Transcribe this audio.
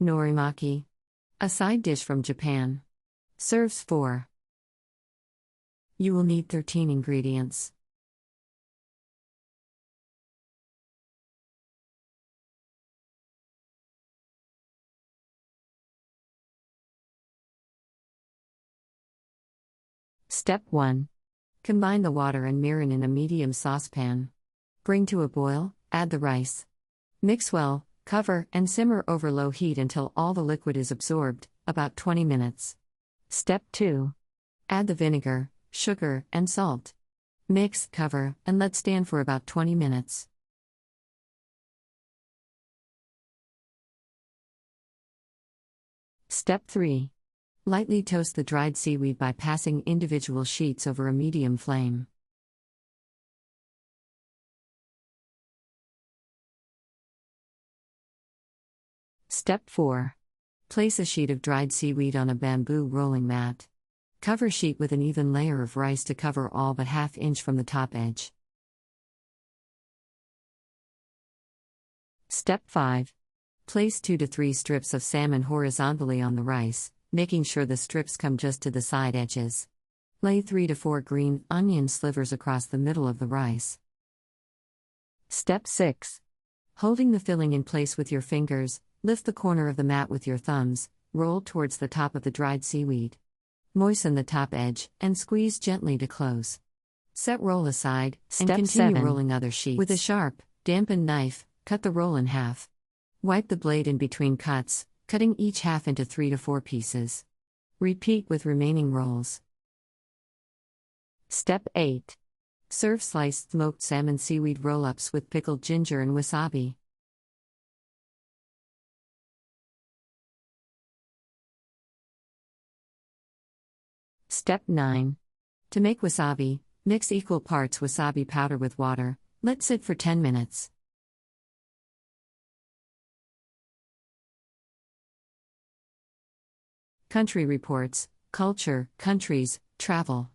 Norimaki. A side dish from Japan. Serves 4. You will need 13 ingredients. Step 1. Combine the water and mirin in a medium saucepan. Bring to a boil, add the rice. Mix well, cover, and simmer over low heat until all the liquid is absorbed, about 20 minutes. Step 2. Add the vinegar, sugar, and salt. Mix, cover, and let stand for about 20 minutes. Step 3. Lightly toast the dried seaweed by passing individual sheets over a medium flame. Step 4. Place a sheet of dried seaweed on a bamboo rolling mat. Cover sheet with an even layer of rice to cover all but ½ inch from the top edge. Step 5. Place 2 to 3 strips of salmon horizontally on the rice, making sure the strips come just to the side edges. Lay 3 to 4 green onion slivers across the middle of the rice. Step 6. Holding the filling in place with your fingers, lift the corner of the mat with your thumbs, roll towards the top of the dried seaweed. Moisten the top edge, and squeeze gently to close. Set roll aside, and continue rolling other sheets. With a sharp, dampened knife, cut the roll in half. Wipe the blade in between cuts, cutting each half into 3 to 4 pieces. Repeat with remaining rolls. Step 8. Serve sliced smoked salmon seaweed roll-ups with pickled ginger and wasabi. Step 9. To make wasabi, mix equal parts wasabi powder with water, let sit for 10 minutes. Country Reports, Culture, Countries, Travel.